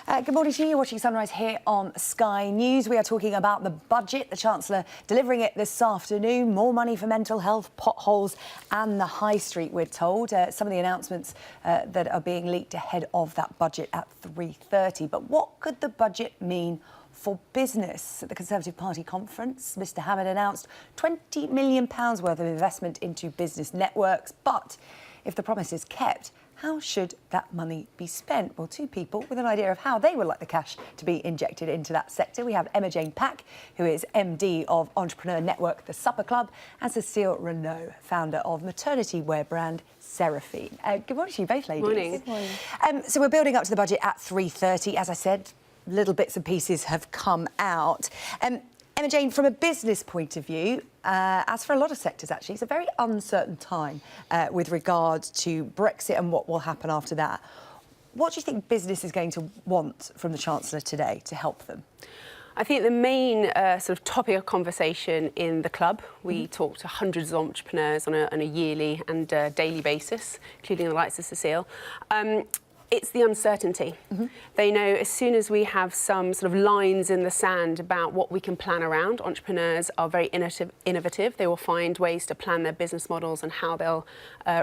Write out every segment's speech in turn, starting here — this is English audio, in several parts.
Good morning to you. You're watching Sunrise here on Sky News. We are talking about the budget, the Chancellor delivering it this afternoon. More money for mental health, potholes and the high street, we're told. Some of the announcements that are being leaked ahead of that budget at 3:30. But what could the budget mean for business? At the Conservative Party conference, Mr Hammond announced £20 million worth of investment into business networks. But if the promise is kept, how should that money be spent? Well, two people with an idea of how they would like the cash to be injected into that sector. We have Emma-Jane Pack, who is MD of entrepreneur network The Supper Club, and Cecile Reinaud, founder of maternity wear brand Seraphine. Good morning to you both, ladies. Morning. Good morning. So we're building up to the budget at 3:30. As I said, little bits and pieces have come out. Emma-Jane, from a business point of view, as for a lot of sectors, actually, it's a very uncertain time with regard to Brexit and what will happen after that. What do you think business is going to want from the Chancellor today to help them? I think the main sort of topic of conversation in the club, we talk to hundreds of entrepreneurs on a yearly and daily basis, including the likes of Cecile. It's the uncertainty. They know as soon as we have some sort of lines in the sand about what we can plan around, entrepreneurs are very innovative. They will find ways to plan their business models and how they'll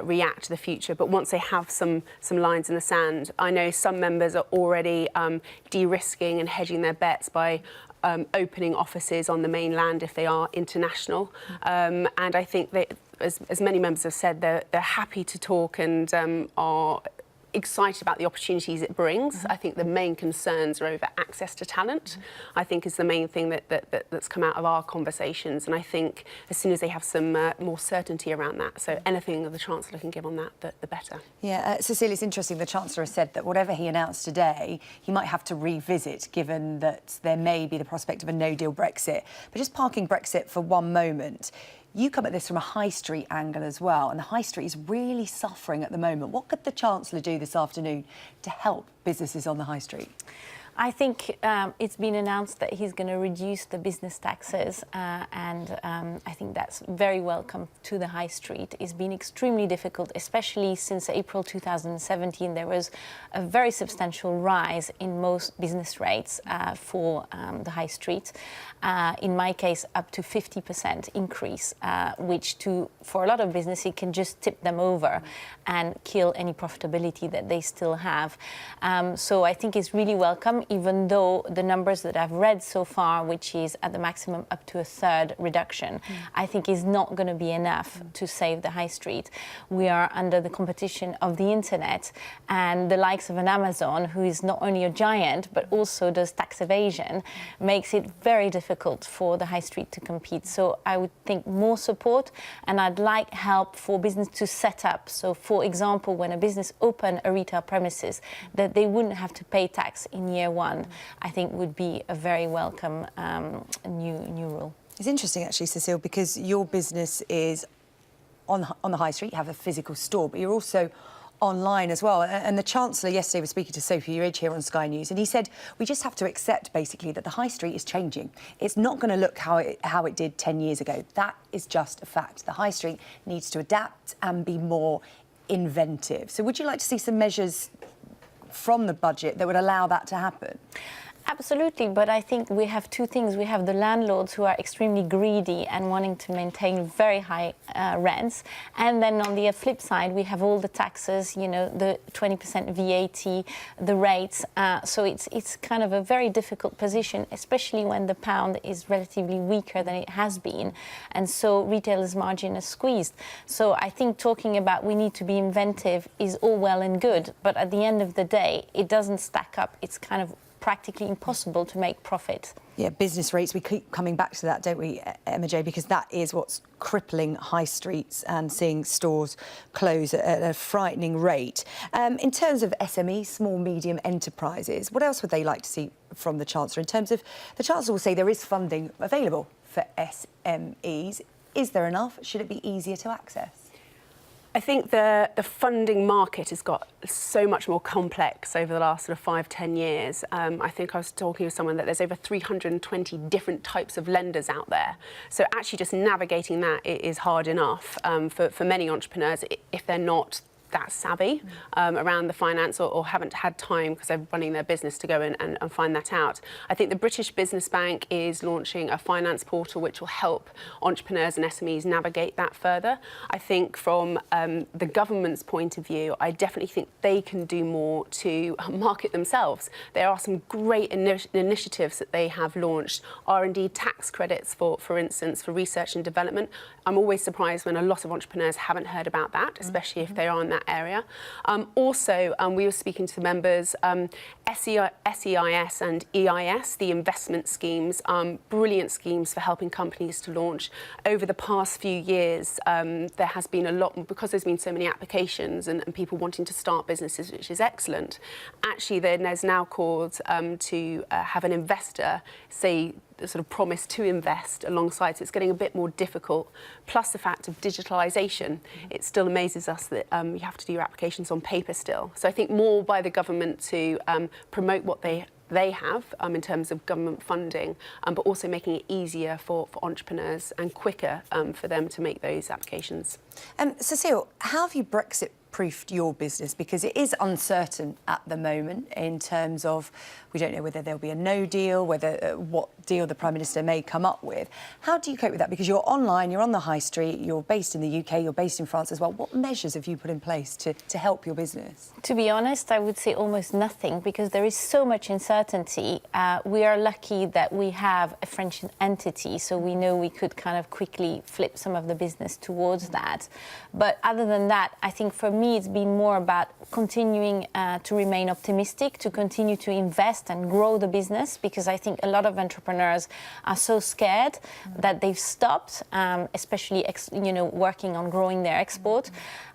react to the future. But once they have some lines in the sand, I know some members are already de-risking and hedging their bets by opening offices on the mainland if they are international. And I think that, as many members have said, they're happy to talk and are excited about the opportunities it brings. I think the main concerns are over access to talent. I think is the main thing that's come out of our conversations. And I think as soon as they have some more certainty around that, so anything that the Chancellor can give on that, the better. Yeah, Cecile, it's interesting. The Chancellor has said that whatever he announced today, he might have to revisit, given that there may be the prospect of a no-deal Brexit. But just parking Brexit for one moment, you come at this from a high street angle as well, and the high street is really suffering at the moment. What could the Chancellor do this afternoon to help businesses on the high street? I think it's been announced that he's going to reduce the business taxes, and I think that's very welcome to the high street. It's been extremely difficult, especially since April 2017. There was a very substantial rise in most business rates for the high street. In my case, up to 50% increase, which for a lot of businesses, it can just tip them over and kill any profitability that they still have. So I think it's really welcome, even though the numbers that I've read so far, which is at the maximum up to a third reduction, I think is not going to be enough to save the high street. We are under the competition of the internet and the likes of an Amazon, who is not only a giant, but also does tax evasion, makes it very difficult for the high street to compete. So I would think more support, and I'd like help for business to set up. So, for example, when a business open a retail premises, that they wouldn't have to pay tax in year one, I think would be a very welcome new rule. It's interesting, actually, Cecile, because your business is on the high street. You have a physical store, but you're also online as well. And the Chancellor yesterday was speaking to Sophie Ridge here on Sky News, and he said we just have to accept, basically, that the high street is changing. It's not going to look how it did 10 years ago. That is just a fact. The high street needs to adapt and be more inventive. So would you like to see some measures from the budget that would allow that to happen? Absolutely, but I think we have two things. We have the landlords who are extremely greedy and wanting to maintain very high rents. And then on the flip side, we have all the taxes, you know, the 20% VAT, the rates. So it's kind of a very difficult position, especially when the pound is relatively weaker than it has been. And so retailers' margin is squeezed. So I think talking about we need to be inventive is all well and good. But at the end of the day, it doesn't stack up. It's kind of practically impossible to make profit. Yeah, business rates, we keep coming back to that, don't we, Emma-Jane, because that is what's crippling high streets and seeing stores close at a frightening rate. In terms of SMEs, small, medium enterprises, what else would they like to see from the Chancellor? In terms of, the Chancellor will say there is funding available for SMEs. Is there enough? Should it be easier to access? I think the funding market has got so much more complex over the last sort of 5-10 years. I think I was talking with someone that there's over 320 different types of lenders out there. So actually just navigating that is hard enough for many entrepreneurs if they're not that savvy around the finance or haven't had time because they're running their business to go and find that out. I think the British Business Bank is launching a finance portal which will help entrepreneurs and SMEs navigate that further. I think from the government's point of view, I definitely think they can do more to market themselves. There are some great initiatives that they have launched, R&D tax credits, for instance, for research and development. I'm always surprised when a lot of entrepreneurs haven't heard about that, especially if they are in that area. Also, we were speaking to the members, SEIS and EIS, the investment schemes, brilliant schemes for helping companies to launch. Over the past few years, there has been a lot, because there's been so many applications and people wanting to start businesses, which is excellent. Actually, there's now calls to have an investor say sort of promise to invest alongside, so it's getting a bit more difficult. Plus the fact of digitalisation, it still amazes us that you have to do your applications on paper still. So I think more by the government to promote what they have in terms of government funding, but also making it easier for entrepreneurs and quicker for them to make those applications. Cecile, how have you Brexit-proofed your business? Because it is uncertain at the moment in terms of we don't know whether there'll be a no deal, whether what deal the Prime Minister may come up with. How do you cope with that? Because you're online, you're on the high street, you're based in the UK, you're based in France as well. What measures have you put in place to help your business? To be honest, I would say almost nothing, because there is so much uncertainty. We are lucky that we have a French entity, so we know we could kind of quickly flip some of the business towards that. But other than that, I think for me it's been more about continuing to remain optimistic, to continue to invest and grow the business, because I think a lot of entrepreneurs are so scared that they've stopped, especially working on growing their export.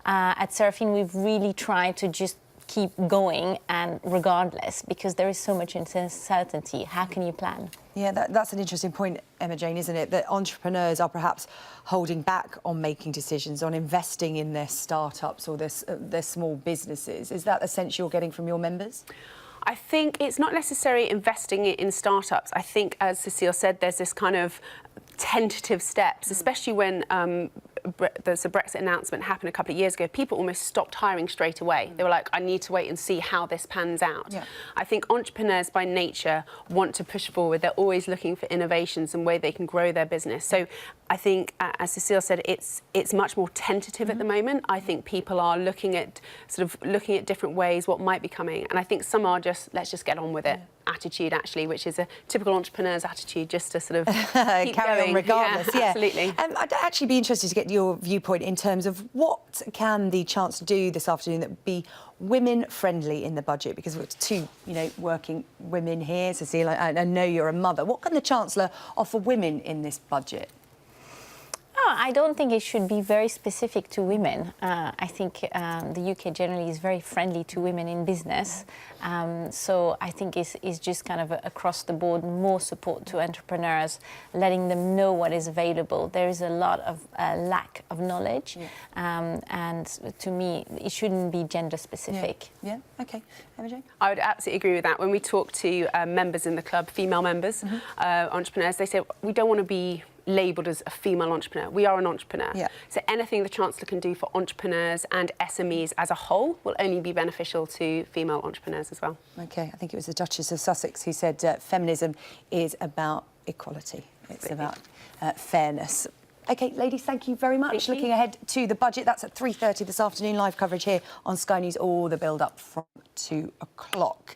At Seraphine, we've really tried to just keep going, and regardless, because there is so much uncertainty, how can you plan? Yeah, that's an interesting point, Emma Jane, isn't it? That entrepreneurs are perhaps holding back on making decisions, on investing in their startups or their small businesses. Is that the sense you're getting from your members? I think it's not necessarily investing in startups. I think, as Cecile said, there's this kind of tentative steps, especially when there's a Brexit announcement happened a couple of years ago. People almost stopped hiring straight away. They were like, I need to wait and see how this pans out. Yeah. I think entrepreneurs by nature want to push forward. They're always looking for innovations and way they can grow their business. So I think, as Cecile said, it's much more tentative at the moment. I think people are looking at different ways, what might be coming. And I think some are just, let's just get on with it. Attitude, actually, which is a typical entrepreneur's attitude, just to sort of keep carry going. On regardless. Yeah, absolutely. I'd actually be interested to get your viewpoint in terms of what can the Chancellor do this afternoon that would be women-friendly in the budget, because we've got two, working women here. Cecile, I know you're a mother. What can the Chancellor offer women in this budget? I don't think it should be very specific to women. I think the UK generally is very friendly to women in business. So I think it's just kind of across the board, more support to entrepreneurs, letting them know what is available. There is a lot of lack of knowledge. And to me, it shouldn't be gender specific. Yeah, OK. Emma Jane? I would absolutely agree with that. When we talk to members in the club, female members, entrepreneurs, they say, we don't want to be labelled as a female entrepreneur. We are an entrepreneur. Yeah. So anything the Chancellor can do for entrepreneurs and SMEs as a whole will only be beneficial to female entrepreneurs as well. OK, I think it was the Duchess of Sussex who said feminism is about equality. It's about fairness. OK, ladies, thank you very much. Looking ahead to the budget, that's at 3:30 this afternoon. Live coverage here on Sky News, all the build-up from 2 o'clock.